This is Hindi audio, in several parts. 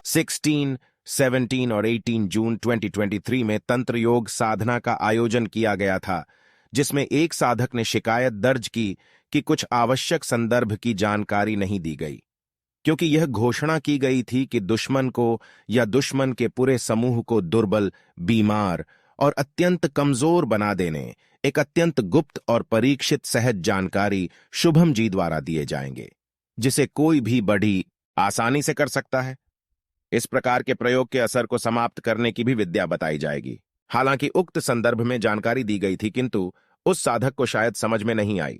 16, 17 और 18 जून 2023 में तंत्र योग साधना का आयोजन किया गया था, जिसमें एक साधक ने शिकायत दर्ज की कि कुछ आवश्यक संदर्भ की जानकारी नहीं दी गई, क्योंकि यह घोषणा की गई थी कि दुश्मन को या दुश्मन के पूरे समूह को दुर्बल, बीमार और अत्यंत कमजोर बना देने एक अत्यंत गुप्त और परीक्षित सहज जानकारी शुभम जी द्वारा दिए जाएंगे, जिसे कोई भी बड़ी आसानी से कर सकता है। इस प्रकार के प्रयोग के असर को समाप्त करने की भी विद्या बताई जाएगी। हालांकि उक्त संदर्भ में जानकारी दी गई थी, किंतु उस साधक को शायद समझ में नहीं आई,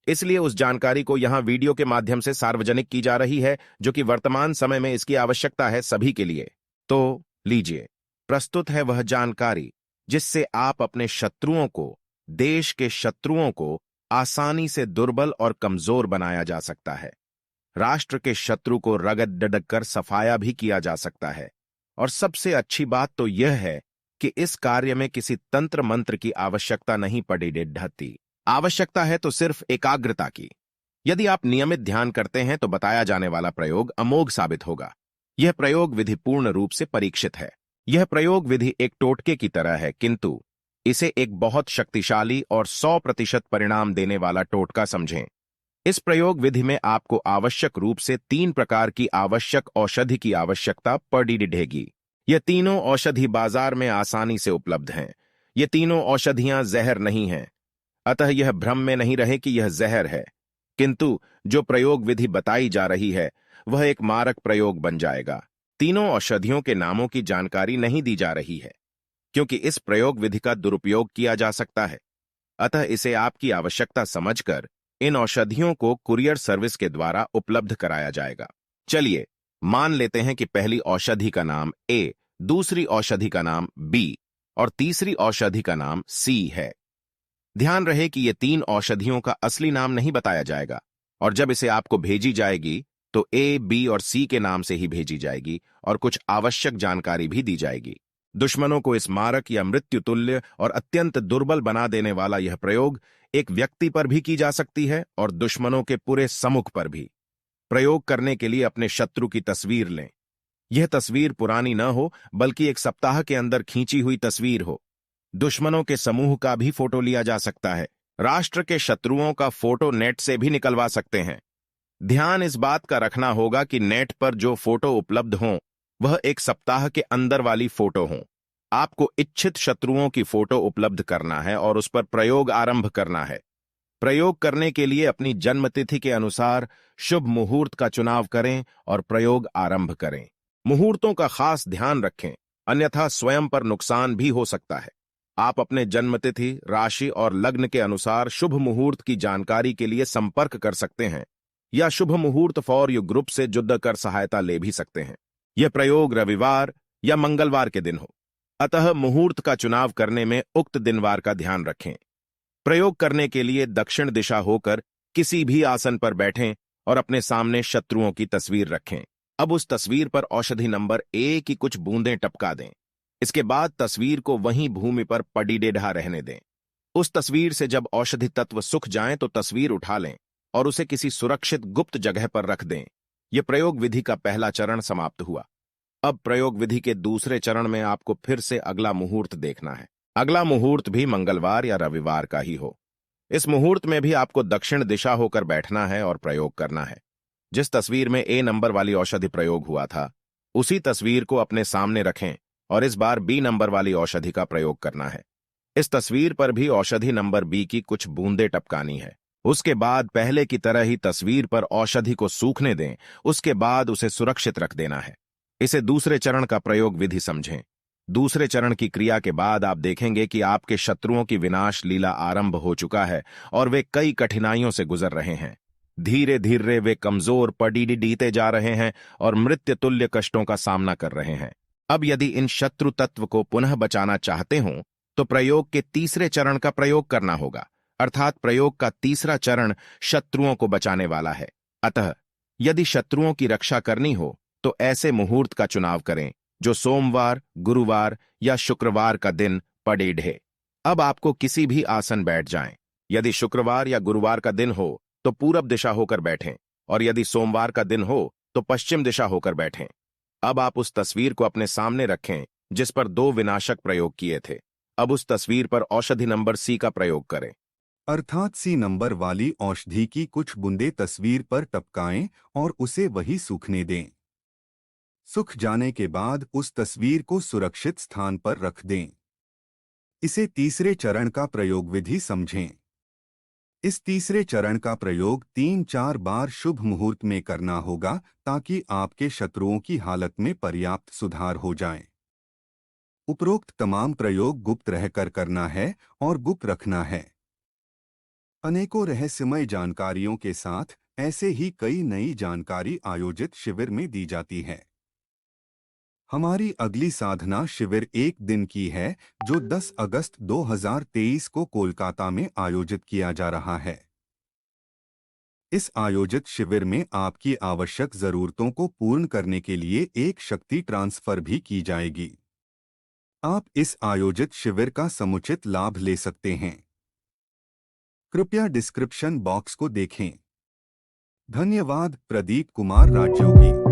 इसलिए उस जानकारी को यहां वीडियो के माध्यम से सार्वजनिक की जा रही है, जो कि वर्तमान समय में इसकी आवश्यकता है सभी के लिए। तो लीजिए, प्रस्तुत है वह जानकारी जिससे आप अपने शत्रुओं को, देश के शत्रुओं को आसानी से दुर्बल और कमजोर बनाया जा सकता है। राष्ट्र के शत्रु को रगड़ डडक कर सफाया भी किया जा सकता है। और सबसे अच्छी बात तो यह है कि इस कार्य में किसी तंत्र मंत्र की आवश्यकता नहीं पड़ी ढहती। आवश्यकता है तो सिर्फ एकाग्रता की। यदि आप नियमित ध्यान करते हैं तो बताया जाने वाला प्रयोग अमोघ साबित होगा। यह प्रयोग विधि पूर्ण रूप से परीक्षित है। यह प्रयोग विधि एक टोटके की तरह है, किंतु इसे एक बहुत शक्तिशाली और 100% परिणाम देने वाला टोटका समझें। इस प्रयोग विधि में आपको आवश्यक रूप से 3 प्रकार की आवश्यक औषधि की आवश्यकता पड़ी ढेगी। ये तीनों औषधि बाजार में आसानी से उपलब्ध हैं। ये तीनों औषधियां जहर नहीं हैं, अतः यह भ्रम में नहीं रहे कि यह जहर है, किंतु जो प्रयोग विधि बताई जा रही है वह एक मारक प्रयोग बन जाएगा। तीनों औषधियों के नामों की जानकारी नहीं दी जा रही है, क्योंकि इस प्रयोग विधि का दुरुपयोग किया जा सकता है। अतः इसे आपकी आवश्यकता समझकर इन औषधियों को कुरियर सर्विस के द्वारा उपलब्ध कराया जाएगा। चलिए मान लेते हैं कि पहली औषधि का नाम ए, दूसरी औषधि का नाम बी और तीसरी औषधि का नाम सी है। ध्यान रहे कि ये 3 औषधियों का असली नाम नहीं बताया जाएगा, और जब इसे आपको भेजी जाएगी तो ए, बी और सी के नाम से ही भेजी जाएगी और कुछ आवश्यक जानकारी भी दी जाएगी। दुश्मनों को इस मारक या मृत्यु तुल्य और अत्यंत दुर्बल बना देने वाला यह प्रयोग एक व्यक्ति पर भी की जा सकती है और दुश्मनों के पूरे सम्मुख पर भी। प्रयोग करने के लिए अपने शत्रु की तस्वीर लें। यह तस्वीर पुरानी न हो, बल्कि एक सप्ताह के अंदर खींची हुई तस्वीर हो। दुश्मनों के समूह का भी फोटो लिया जा सकता है। राष्ट्र के शत्रुओं का फोटो नेट से भी निकलवा सकते हैं। ध्यान इस बात का रखना होगा कि नेट पर जो फोटो उपलब्ध हों वह एक सप्ताह के अंदर वाली फोटो हों। आपको इच्छित शत्रुओं की फोटो उपलब्ध करना है और उस पर प्रयोग आरंभ करना है। प्रयोग करने के लिए अपनी जन्मतिथि के अनुसार शुभ मुहूर्त का चुनाव करें और प्रयोग आरंभ करें। मुहूर्तों का खास ध्यान रखें, अन्यथा स्वयं पर नुकसान भी हो सकता है। आप अपने जन्मतिथि, राशि और लग्न के अनुसार शुभ मुहूर्त की जानकारी के लिए संपर्क कर सकते हैं या शुभ मुहूर्त फॉर यू ग्रुप से जुड़ कर सहायता ले भी सकते हैं। यह प्रयोग रविवार या मंगलवार के दिन हो, अतः मुहूर्त का चुनाव करने में उक्त दिनवार का ध्यान रखें। प्रयोग करने के लिए दक्षिण दिशा होकर किसी भी आसन पर बैठें और अपने सामने शत्रुओं की तस्वीर रखें। अब उस तस्वीर पर औषधि नंबर ए की कुछ बूंदें टपका दें। इसके बाद तस्वीर को वहीं भूमि पर पड़ी ढा रहने दें। उस तस्वीर से जब औषधि तत्व सूख जाएं तो तस्वीर उठा लें और उसे किसी सुरक्षित गुप्त जगह पर रख दें। यह प्रयोग विधि का पहला चरण समाप्त हुआ। अब प्रयोग विधि के दूसरे चरण में आपको फिर से अगला मुहूर्त देखना है। अगला मुहूर्त भी मंगलवार या रविवार का ही हो। इस मुहूर्त में भी आपको दक्षिण दिशा होकर बैठना है और प्रयोग करना है। जिस तस्वीर में ए नंबर वाली औषधि प्रयोग हुआ था, उसी तस्वीर को अपने सामने रखें और इस बार बी नंबर वाली औषधि का प्रयोग करना है। इस तस्वीर पर भी औषधि नंबर बी की कुछ बूंदें टपकानी है। उसके बाद पहले की तरह ही तस्वीर पर औषधि को सूखने दें। उसके बाद उसे सुरक्षित रख देना है। इसे दूसरे चरण का प्रयोग विधि समझें। दूसरे चरण की क्रिया के बाद आप देखेंगे कि आपके शत्रुओं की विनाश लीला आरंभ हो चुका है और वे कई कठिनाइयों से गुजर रहे हैं। धीरे धीरे वे कमजोर पड़ते जा रहे हैं और मृत्यु तुल्य कष्टों का सामना कर रहे हैं। अब यदि इन शत्रु तत्व को पुनः बचाना चाहते हों तो प्रयोग के तीसरे चरण का प्रयोग करना होगा, अर्थात प्रयोग का तीसरा चरण शत्रुओं को बचाने वाला है। अतः यदि शत्रुओं की रक्षा करनी हो तो ऐसे मुहूर्त का चुनाव करें जो सोमवार, गुरुवार या शुक्रवार का दिन पड़े ढे। अब आपको किसी भी आसन बैठ जाएं। यदि शुक्रवार या गुरुवार का दिन हो तो पूरब दिशा होकर बैठें और यदि सोमवार का दिन हो तो पश्चिम दिशा होकर बैठें। अब आप उस तस्वीर को अपने सामने रखें जिस पर 2 विनाशक प्रयोग किए थे। अब उस तस्वीर पर औषधि नंबर सी का प्रयोग करें। अर्थात सी नंबर वाली औषधि की कुछ बूंदें तस्वीर पर टपकाएं और उसे वही सूखने दें। सूख जाने के बाद उस तस्वीर को सुरक्षित स्थान पर रख दें। इसे तीसरे चरण का प्रयोग विधि समझें। इस तीसरे चरण का प्रयोग 3-4 बार शुभ मुहूर्त में करना होगा ताकि आपके शत्रुओं की हालत में पर्याप्त सुधार हो जाए। उपरोक्त तमाम प्रयोग गुप्त रहकर करना है और गुप्त रखना है। अनेकों रहस्यमय जानकारियों के साथ ऐसे ही कई नई जानकारी आयोजित शिविर में दी जाती है। हमारी अगली साधना शिविर 1 दिन की है जो 10 अगस्त 2023 को कोलकाता में आयोजित किया जा रहा है। इस आयोजित शिविर में आपकी आवश्यक जरूरतों को पूर्ण करने के लिए एक शक्ति ट्रांसफर भी की जाएगी। आप इस आयोजित शिविर का समुचित लाभ ले सकते हैं। कृपया डिस्क्रिप्शन बॉक्स को देखें। धन्यवाद। प्रदीप कुमार राजयोगी।